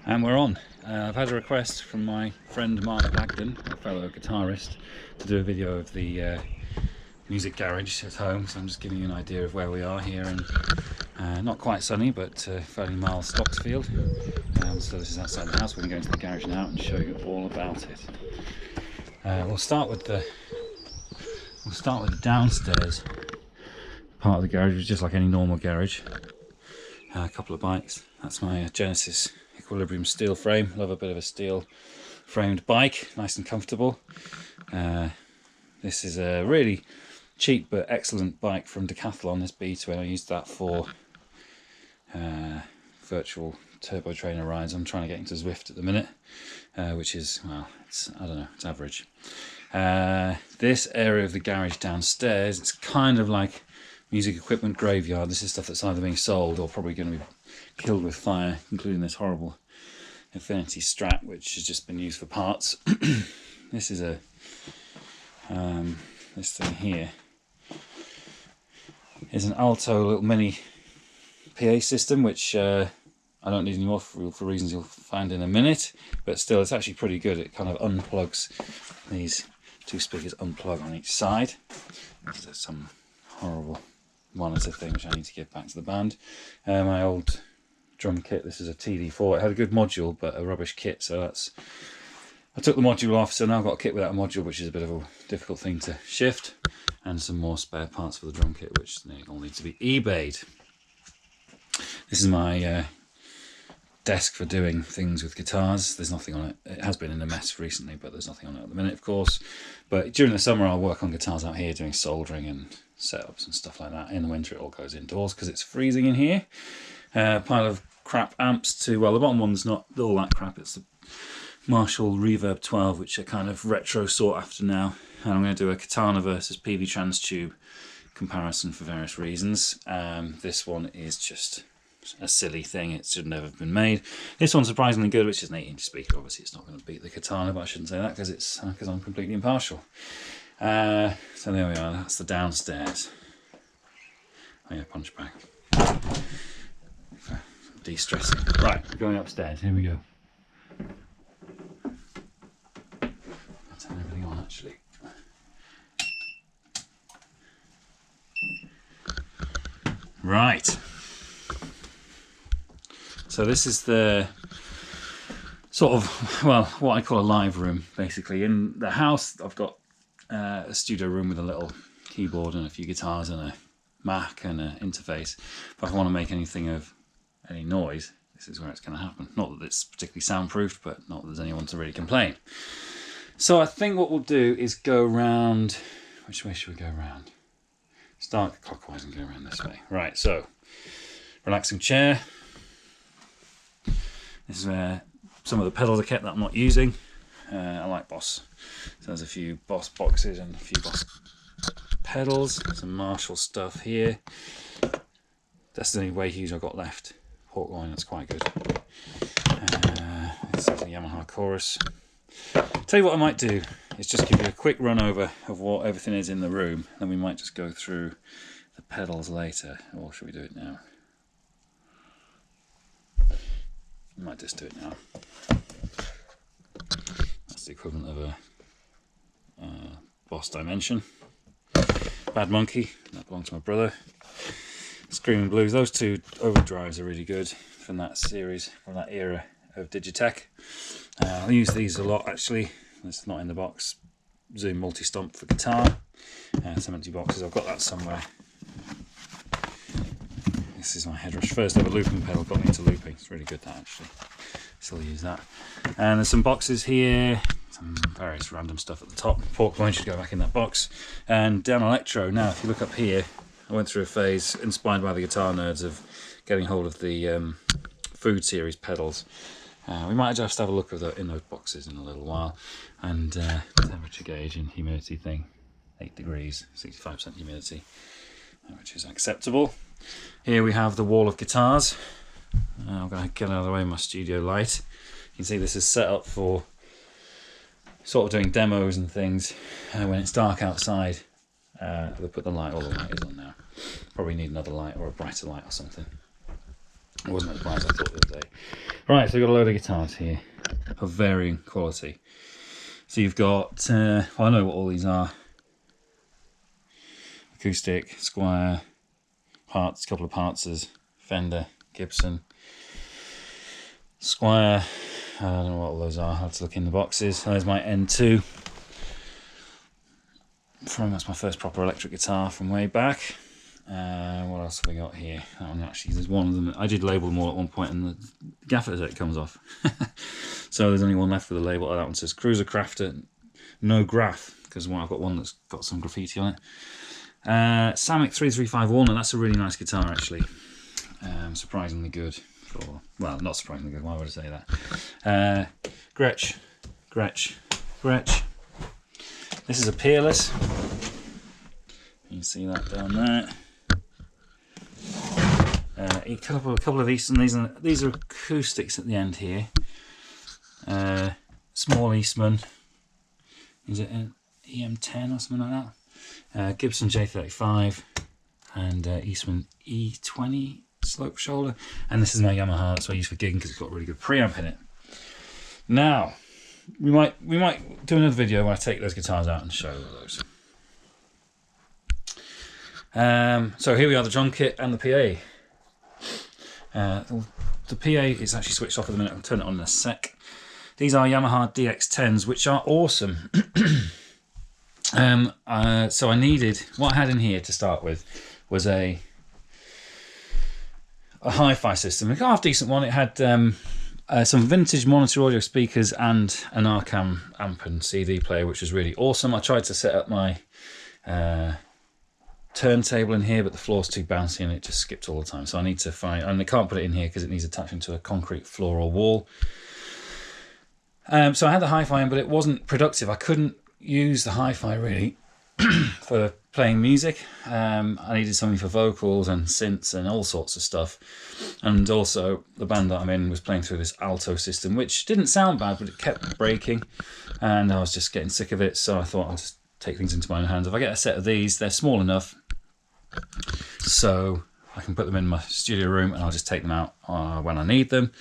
And we're on. I've had a request from my friend Mark Blagden, a fellow guitarist, to do a video of the music garage at home. So I'm just giving you an idea of where we are here, and not quite sunny, but fairly mild Stocksfield. So this is outside the house. We're going to go into the garage now and show you all about it. We'll start with the downstairs part of the garage, which is just like any normal garage. A couple of bikes. That's my Genesis Equilibrium steel frame. Love a bit of a steel framed bike, nice and comfortable. This is a really cheap but excellent bike from Decathlon, this B-Twin. I used that for virtual turbo trainer rides. I'm trying to get into Zwift at the minute, which is, well, I don't know, it's average. This area of the garage downstairs, it's kind of like music equipment graveyard. This is stuff that's either being sold or probably going to be killed with fire, including this horrible Infinity Strat, which has just been used for parts. This is a this thing here is an Alto little mini PA system, which I don't need any more for reasons you'll find in a minute, but still it's actually pretty good. It kind of unplugs, these two speakers unplug on each side. There's some horrible monitor thing which I need to give back to the band. My old drum kit, this is a TD4. It had a good module but a rubbish kit, so I took the module off, so now I've got a kit without a module, which is a bit of a difficult thing to shift, and some more spare parts for the drum kit, which all need to be eBayed. This is my desk for doing things with guitars. There's nothing on it. It has been in a mess recently, but there's nothing on it at the minute, of course. But during the summer I'll work on guitars out here doing soldering and setups and stuff like that. In the winter it all goes indoors because it's freezing in here. Pile of crap amps too. Well, the bottom one's not all that crap. It's the Marshall Reverb 12, which are kind of retro sought after now. And I'm going to do a Katana versus PV Trans Tube comparison for various reasons. This one is just a silly thing. It should never have been made. This one's surprisingly good, which is an 8-inch speaker. Obviously it's not going to beat the Katana, but I shouldn't say that because I'm completely impartial. So there we are. That's the downstairs. Oh yeah, punch bag. De-stressing. Right, we're going upstairs. Here we go. I'll turn everything on actually. Right. So this is the sort of, well, what I call a live room, basically. In the house, I've got a studio room with a little keyboard and a few guitars and a Mac and an interface. If I want to make anything of any noise, this is where it's going to happen. Not that it's particularly soundproofed, but not that there's anyone to really complain. So I think what we'll do is go round. Which way should we go round? Start clockwise and go around this way. Right, so relaxing chair. This is where some of the pedals are kept that I'm not using. I like Boss. So there's a few Boss boxes and a few Boss pedals. Some Marshall stuff here. That's the only Wahus I've got left. Port line, that's quite good. This is a Yamaha Chorus. Tell you what I might do is just give you a quick run over of what everything is in the room, then we might just go through the pedals later. Or should we do it now? We might just do it now. That's the equivalent of a Boss Dimension. Bad Monkey, that belongs to my brother. Screaming Blues, those two overdrives are really good from that series, from that era of Digitech. I use these a lot actually. It's not in the box. Zoom multi-stomp for guitar. Some empty boxes, I've got that somewhere. This is my headrush. First ever looping pedal, got me into looping. It's really good, that actually. Still use that. And there's some boxes here, some various random stuff at the top. Pork loin should go back in that box. And down electro. Now, if you look up here, I went through a phase inspired by the guitar nerds of getting hold of the Food Series pedals. We might just have a look at in those boxes in a little while. And temperature gauge and humidity thing, 8 degrees, 65% humidity, which is acceptable. Here we have the wall of guitars. I'm going to get out of the way of my studio light. You can see this is set up for sort of doing demos and things when it's dark outside. We'll put the light, all the light is on now. Probably need another light or a brighter light or something. It wasn't as bright as I thought the other day. Right, so we've got a load of guitars here of varying quality. So you've got, I know what all these are. Acoustic, Squire, parts, couple of Partzers, Fender, Gibson, Squire. I don't know what all those are. I have to look in the boxes. There's my N2. That's my first proper electric guitar from way back. What else have we got here? That one actually, there's one of them. I did label them all at one point, and the gaffer set comes off. So there's only one left with a label. That one says Cruiser Crafter, no graph, because I've got one that's got some graffiti on it. Samick 335 Walnut. That's a really nice guitar actually. Surprisingly good. For, well, not surprisingly good. Why would I say that? Gretsch. This is a Peerless. You can see that down there. A couple of these, and these are acoustics at the end here. Small Eastman. Is it an EM10 or something like that? Gibson J35 and Eastman E20 slope shoulder. And this is my Yamaha, that's what I use for gigging because it's got a really good preamp in it. Now, we might do another video where I take those guitars out and show those. So here we are, the drum kit and the PA. The PA is actually switched off at the minute. I'll turn it on in a sec. These are Yamaha DX10s, which are awesome. So I needed, what I had in here to start with was a hi-fi system. A half decent one. It had some vintage monitor audio speakers and an Arcam amp and CD player, which was really awesome. I tried to set up my turntable in here, but the floor's too bouncy and it just skipped all the time. So I need to find, and I can't put it in here because it needs attaching to a concrete floor or wall. So I had the hi-fi in, but it wasn't productive. I couldn't use the hi-fi really for playing music. I needed something for vocals and synths and all sorts of stuff. And also the band that I'm in was playing through this alto system, which didn't sound bad, but it kept breaking. And I was just getting sick of it. So I thought I'll just take things into my own hands. If I get a set of these, they're small enough so I can put them in my studio room and I'll just take them out when I need them.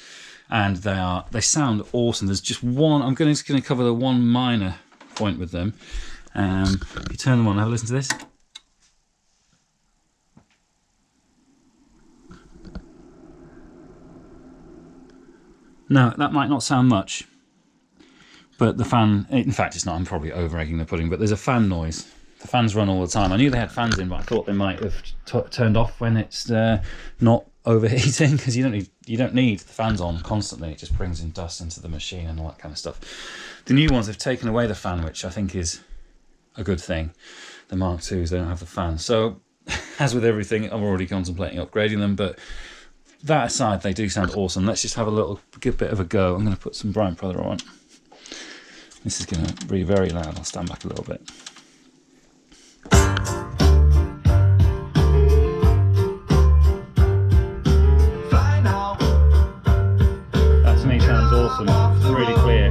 And they sound awesome. There's just one, I'm just going to cover the one minor point with them. If you turn them on, have a listen to this. Now, that might not sound much, but the fan, in fact it's not, I'm probably over-egging the pudding, but there's a fan noise. The fans run all the time. I knew they had fans in, but I thought they might have turned off when it's not overheating, because you don't need the fans on constantly. It just brings in dust into the machine and all that kind of stuff. The new ones have taken away the fan, which I think is a good thing. The Mark IIs, they don't have the fan. So, as with everything, I'm already contemplating upgrading them, but that aside, they do sound awesome. Let's just have a good bit of a go. I'm going to put some Brian Prother on. This is going to be very loud. I'll stand back a little bit. That to me sounds awesome. It's really clear.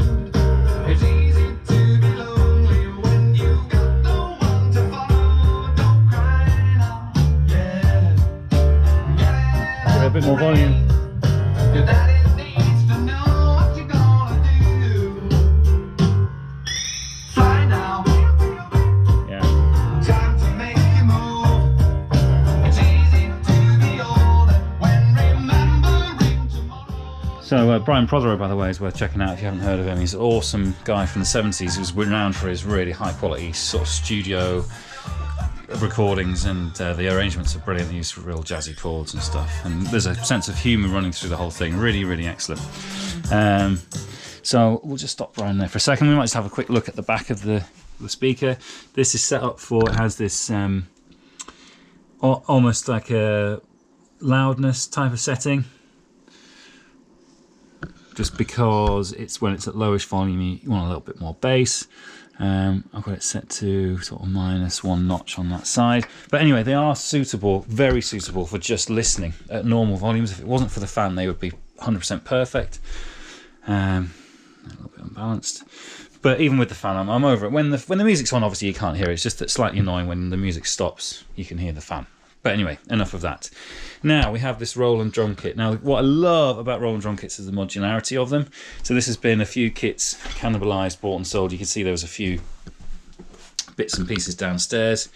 Give it a bit more volume. So Brian Prother, by the way, is worth checking out if you haven't heard of him. He's an awesome guy from the 70s who was renowned for his really high quality sort of studio recordings, and the arrangements are brilliant. He used real jazzy chords and stuff, and there's a sense of humour running through the whole thing. Really, really excellent. So we'll just stop Brian there for a second. We might just have a quick look at the back of the speaker. This is set up for, it has this almost like a loudness type of setting. Just because it's when it's at lowish volume, you want a little bit more bass. I've got it set to sort of -1 notch on that side. But anyway, they are suitable, very suitable for just listening at normal volumes. If it wasn't for the fan, they would be 100% perfect. A little bit unbalanced. But even with the fan, I'm over it. When the music's on, obviously you can't hear it. It's just that slightly annoying when the music stops, you can hear the fan. But anyway, enough of that. Now we have this Roland drum kit. Now what I love about Roland drum kits is the modularity of them. So this has been a few kits cannibalised, bought and sold. You can see there was a few bits and pieces downstairs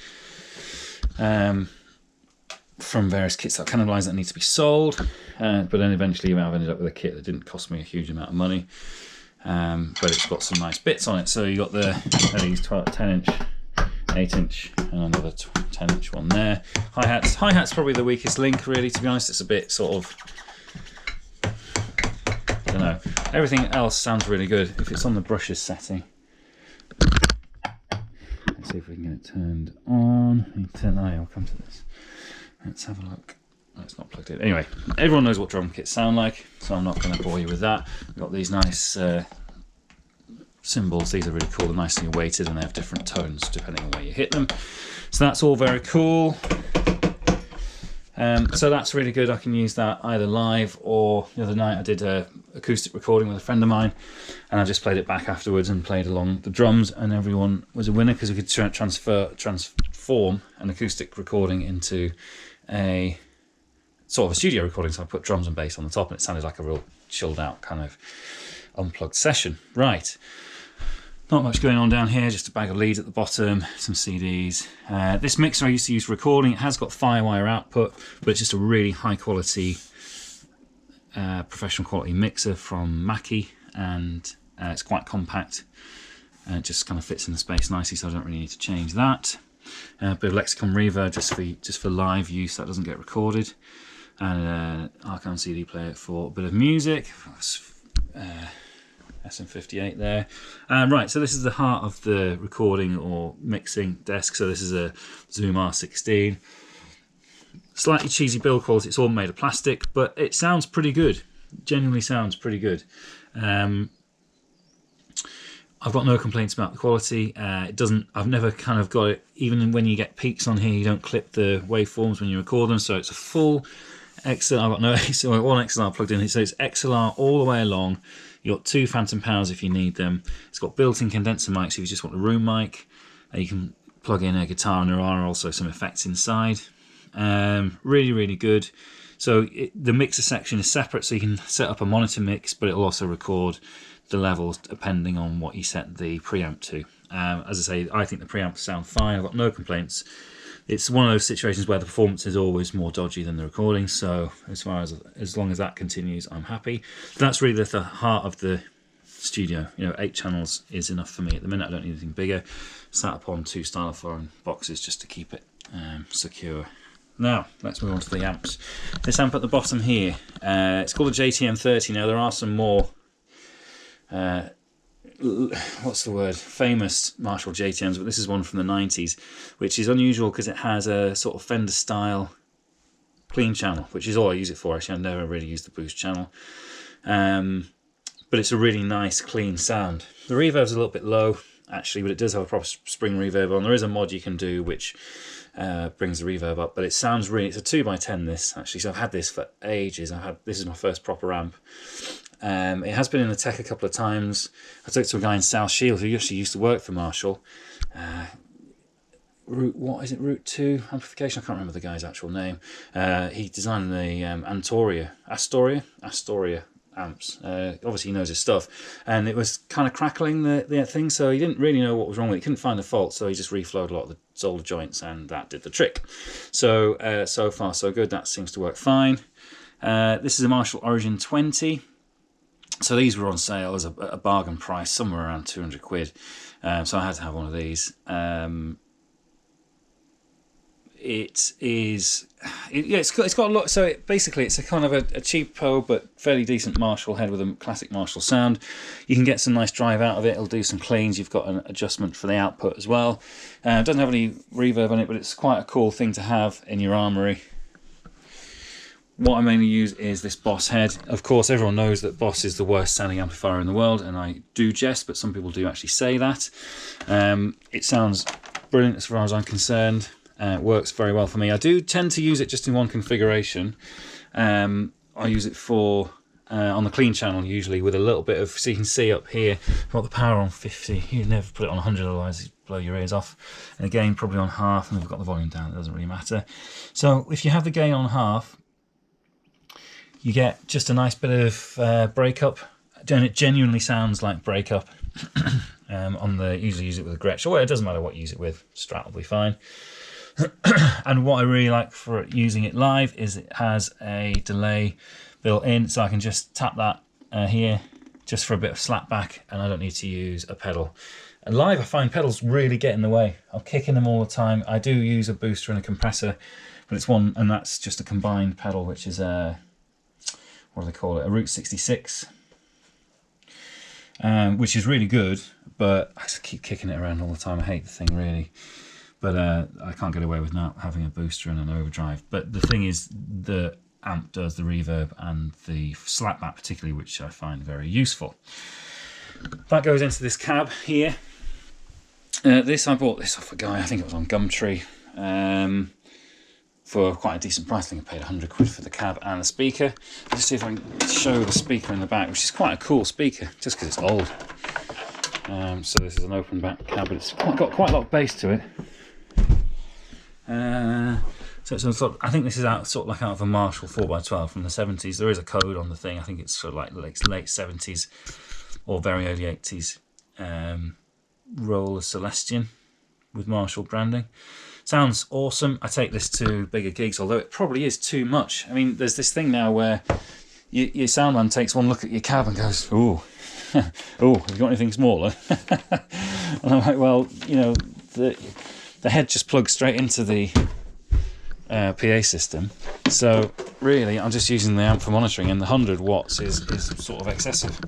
from various kits that are cannibalised that need to be sold. But then eventually I've ended up with a kit that didn't cost me a huge amount of money. But it's got some nice bits on it. So you got these 10-inch, 8-inch, and another 10-inch one there. Hi-hats. Hi-hat's probably the weakest link, really, to be honest. It's a bit sort of, I don't know. Everything else sounds really good. If it's on the brushes setting. Let's see if we can get it turned on. I'll come to this. Let's have a look. Oh, it's not plugged in. Anyway, everyone knows what drum kits sound like, so I'm not going to bore you with that. We've got these nice cymbals. These are really cool. They're nicely weighted and they have different tones depending on where you hit them. So that's all very cool. So that's really good. I can use that either live, or the other night I did an acoustic recording with a friend of mine and I just played it back afterwards and played along the drums, and everyone was a winner because we could transform an acoustic recording into a sort of a studio recording. So I put drums and bass on the top and it sounded like a real chilled out kind of unplugged session. Right, not much going on down here, just a bag of leads at the bottom, some CDs. This mixer I used to use for recording. It has got Firewire output, but it's just a really high quality professional quality mixer from Mackie, and it's quite compact and it just kind of fits in the space nicely, so I don't really need to change that. A bit of Lexicon reverb just for live use that doesn't get recorded, and an Archon CD player for a bit of music. SM58 there. Right, so this is the heart of the recording or mixing desk. So this is a Zoom R16. Slightly cheesy build quality. It's all made of plastic, but it sounds pretty good. Genuinely sounds pretty good. I've got no complaints about the quality. It doesn't. I've never kind of got it. Even when you get peaks on here, you don't clip the waveforms when you record them. So it's a full XLR. I've got no XLR, one XLR plugged in. So it's XLR all the way along. You've got 2 phantom powers if you need them. It's got built-in condenser mics if you just want a room mic. You can plug in a guitar, and there are also some effects inside. Really, really good. So the mixer section is separate, so you can set up a monitor mix, but it'll also record the levels depending on what you set the preamp to. As I say, I think the preamps sound fine. I've got no complaints. It's one of those situations where the performance is always more dodgy than the recording, so as long as that continues, I'm happy. That's really the heart of the studio. 8 channels is enough for me at the minute. I don't need anything bigger. Sat upon 2 stylofoam boxes just to keep it secure. Now, let's move on to the amps. This amp at the bottom here, it's called a JTM30. Now, there are some more, famous Marshall JTMs, but this is one from the 90s, which is unusual because it has a sort of Fender style clean channel, which is all I use it for. Actually, I've never really used the boost channel. But it's a really nice, clean sound. The reverb's a little bit low, actually, but it does have a proper spring reverb on. There is a mod you can do which brings the reverb up, but it sounds really, it's a 2x10 this, actually, so I've had this for ages. This is my first proper amp. It has been in the tech a couple of times. I took it to a guy in South Shield who actually used to work for Marshall. Route 2 amplification? I can't remember the guy's actual name. He designed the Astoria amps. Obviously he knows his stuff, and it was kind of crackling the thing, so he didn't really know what was wrong with it. He couldn't find the fault, so he just reflowed a lot of the solder joints, and that did the trick. So so far so good. That seems to work fine. This is a Marshall Origin 20. So these were on sale as a bargain price, somewhere around 200 quid. So I had to have one of these. It's got a lot. So basically it's a kind of a cheapo but fairly decent Marshall head with a classic Marshall sound. You can get some nice drive out of it. It'll do some cleans. You've got an adjustment for the output as well. It doesn't have any reverb on it, but it's quite a cool thing to have in your armoury. What I mainly use is this Boss head. Of course, everyone knows that Boss is the worst sounding amplifier in the world, and I do jest, but some people do actually say that. It sounds brilliant as far as I'm concerned. It works very well for me. I do tend to use it just in one configuration. I use it for on the clean channel usually with a little bit of, so you can see up here, I've got the power on 50. You never put it on 100, otherwise blow your ears off. And again, probably on half, and we've got the volume down, it doesn't really matter. So if you have the gain on half, you get just a nice bit of breakup. And it genuinely sounds like breakup. Usually use it with a Gretsch, or it doesn't matter what you use it with, Strat will be fine. And what I really like for using it live is it has a delay built in, so I can just tap that here just for a bit of slap back, and I don't need to use a pedal. And live, I find pedals really get in the way. I'm kicking them all the time. I do use a booster and a compressor, but it's one, and that's just a combined pedal, which is a, what do they call it, a Route 66. Which is really good, but I just keep kicking it around all the time. I hate the thing, really. But I can't get away with not having a booster and an overdrive. But the thing is, the amp does the reverb and the slapback particularly, which I find very useful. That goes into this cab here. I bought this off a guy, I think it was on Gumtree, for quite a decent price. I think I paid 100 quid for the cab and the speaker. Let's see if I can show the speaker in the back, which is quite a cool speaker, just because it's old. So this is an open back cab, but it's got quite a lot of bass to it. So it's sort of, I think this is out of a Marshall 4x12 from the 70s. There is a code on the thing. I think it's sort of like late 70s or very early 80s. Roller Celestian with Marshall branding. Sounds awesome. I take this to bigger gigs, although it probably is too much. I mean, there's this thing now where your soundman takes one look at your cab and goes, "Ooh, oh, have you got anything smaller?" And I'm like, well, you know, the head just plugs straight into the PA system. So really, I'm just using the amp for monitoring, and the 100 watts is sort of excessive.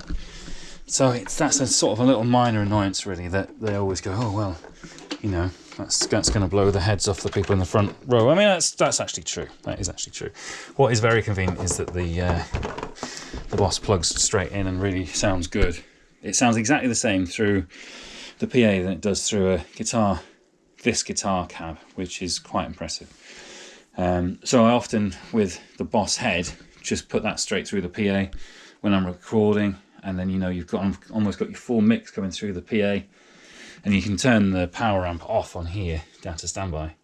So that's a sort of a little minor annoyance, really, that they always go, "Oh well, you know, that's going to blow the heads off the people in the front row." I mean, that's actually true. That is actually true. What is very convenient is that the Boss plugs straight in and really sounds good. It sounds exactly the same through the PA than it does through this guitar cab, which is quite impressive. So I often, with the Boss head, just put that straight through the PA when I'm recording, and then, you know, you've almost got your full mix coming through the PA. And you can turn the power amp off on here down to standby,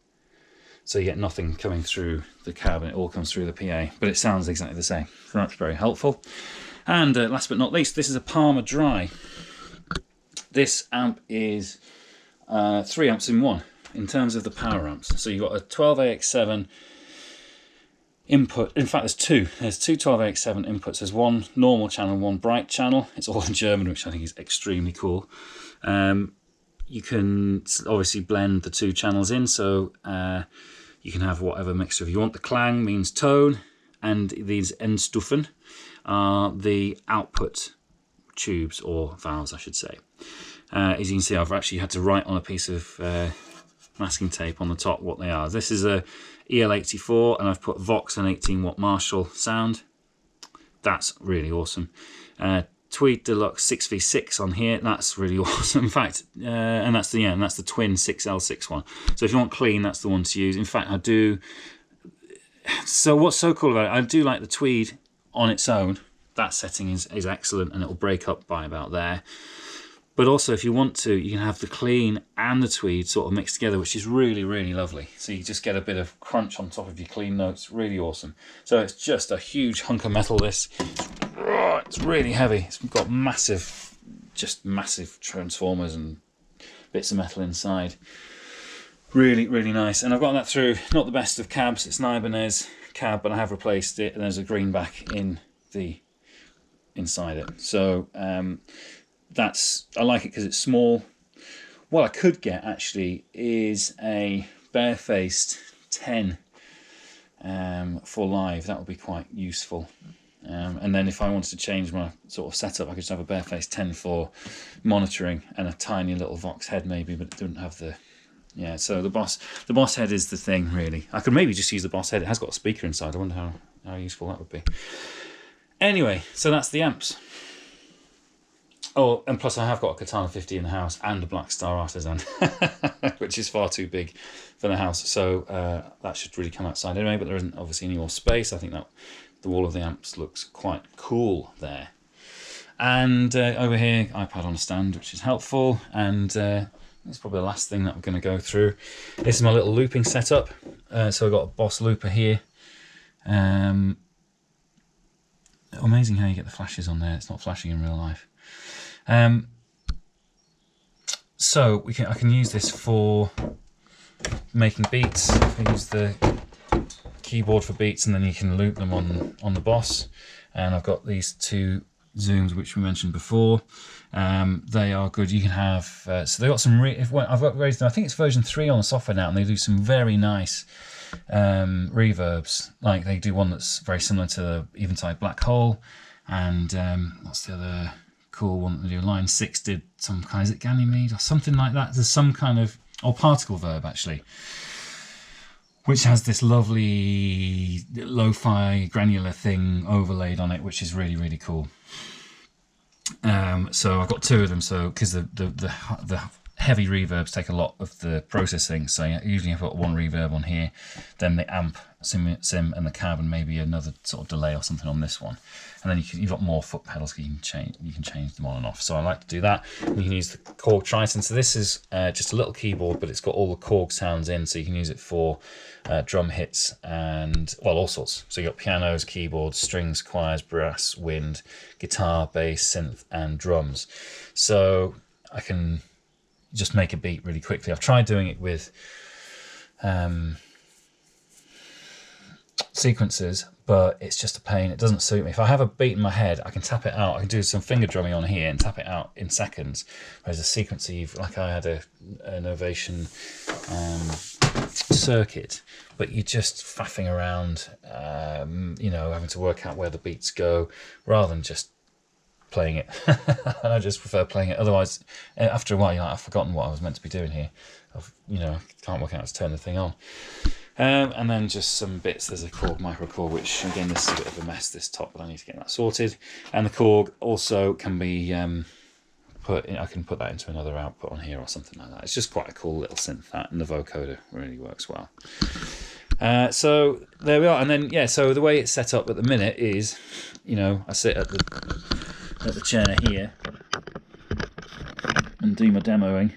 so you get nothing coming through the cab and it all comes through the PA, but it sounds exactly the same, so that's very helpful. And last but not least, this is a Palmer Dry. This amp is 3 amps in one in terms of the power amps. So you've got a 12AX7 input. In fact, there's two 12AX7 inputs. There's one normal channel, one bright channel. It's all in German, which I think is extremely cool. You can obviously blend the two channels in, so you can have whatever mixture you want. The Klang means tone, and these Endstufen are the output tubes, or valves I should say. As you can see, I've actually had to write on a piece of masking tape on the top what they are. This is a EL84, and I've put Vox and 18 watt Marshall sound. That's really awesome. Tweed Deluxe 6v6 on here. That's really awesome. In fact, and that's the twin 6L6 one. So if you want clean, that's the one to use. In fact, I do. So what's so cool about it? I do like the Tweed on its own. That setting is excellent, and it'll break up by about there. But also, if you want to, you can have the clean and the Tweed sort of mixed together, which is really, really lovely. So you just get a bit of crunch on top of your clean notes. Really awesome. So it's just a huge hunk of metal, this. It's really heavy. It's got massive transformers and bits of metal inside. Really, really nice. And I've got that through, not the best of cabs. It's an Ibanez cab, but I have replaced it, and there's a greenback inside it. So I like it because it's small. What I could get actually is a barefaced 10 for live. That would be quite useful. And then if I wanted to change my sort of setup, I could just have a barefaced 10 for monitoring and a tiny little Vox head maybe, but it doesn't have the... Yeah, so the Boss head is the thing, really. I could maybe just use the Boss head. It has got a speaker inside. I wonder how useful that would be. Anyway, so that's the amps. Oh, and plus I have got a Katana 50 in the house and a Black Star Artisan, which is far too big for the house. So that should really come outside anyway, but there isn't obviously any more space. I think that the wall of the amps looks quite cool there. And over here, iPad on a stand, which is helpful. And it's probably the last thing that I'm going to go through. This is my little looping setup. So I've got a Boss looper here. Amazing how you get the flashes on there. It's not flashing in real life. So I can use this for making beats. I use the keyboard for beats, and then you can loop them on the Boss. And I've got these two zooms which we mentioned before. They are good. You can have so they got some. I've upgraded them. I think it's version 3 on the software now, and they do some very nice reverbs. Like they do one that's very similar to the Eventide Black Hole, and what's the other cool one that they do? Line 6 did some kind. Is it Ganymede or something like that? There's some kind of particle verb actually, which has this lovely lo-fi granular thing overlaid on it, which is really, really cool. So I've got 2 of them, so because the heavy reverbs take a lot of the processing, so usually I've got one reverb on here, then the amp, sim and the cab, and maybe another sort of delay or something on this one, and then you've got more foot pedals. You can change them on and off. So I like to do that. You can use the Korg Triton. So this is just a little keyboard, but it's got all the Korg sounds in, so you can use it for drum hits and all sorts. So you got pianos, keyboards, strings, choirs, brass, wind, guitar, bass, synth, and drums. So I can just make a beat really quickly. I've tried doing it with sequences, but it's just a pain. It doesn't suit me. If I have a beat in my head, I can tap it out. I can do some finger drumming on here and tap it out in seconds. Whereas a sequencer, like I had an Ovation circuit, but you're just faffing around, having to work out where the beats go rather than just playing it. And I just prefer playing it. Otherwise, after a while, you're like, I've forgotten what I was meant to be doing here. I can't work out how to turn the thing on. And then just some bits. There's a Korg micro Korg, which again, this is a bit of a mess, this top, but I need to get that sorted. And the Korg also can be I can put that into another output on here or something like that. It's just quite a cool little synth, that, and the vocoder really works well. So there we are. And then so the way it's set up at the minute is, I sit at the chair here and do my demoing,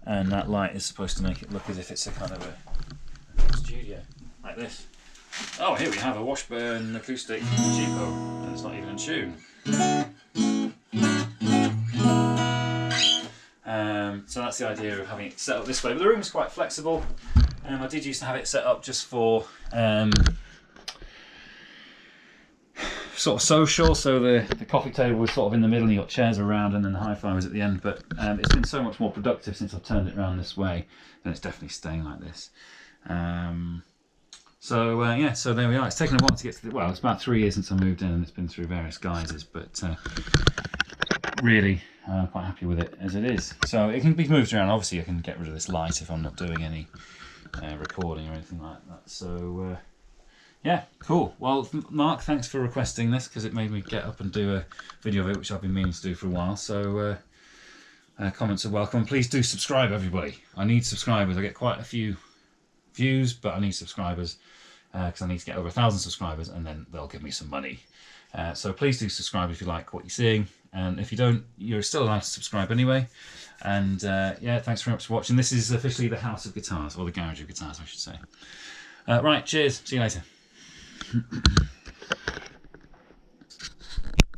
and that light is supposed to make it look as if it's a kind of a studio, like this. Oh, here we have a Washburn acoustic cheapo, and it's not even in tune. So that's the idea of having it set up this way. But the room is quite flexible. I did used to have it set up just for sort of social, so the coffee table was sort of in the middle, and you got chairs around, and then the hi-fi was at the end. But it's been so much more productive since I've turned it around this way, and it's definitely staying like this. So there we are. It's taken a while to get to it's about 3 years since I moved in, and it's been through various guises, but really quite happy with it as it is. So it can be moved around. Obviously I can get rid of this light if I'm not doing any recording or anything like that. So yeah, cool. Well, Mark, thanks for requesting this, because it made me get up and do a video of it, which I've been meaning to do for a while. So comments are welcome. Please do subscribe, everybody. I need subscribers. I get quite a few views, but I need subscribers, because I need to get over 1,000 subscribers, and then they'll give me some money. So please do subscribe if you like what you're seeing, and if you don't, you're still allowed to subscribe anyway. And thanks very much for watching. This is officially the House of Guitars, or the Garage of Guitars, I should say. Right, cheers. See you later.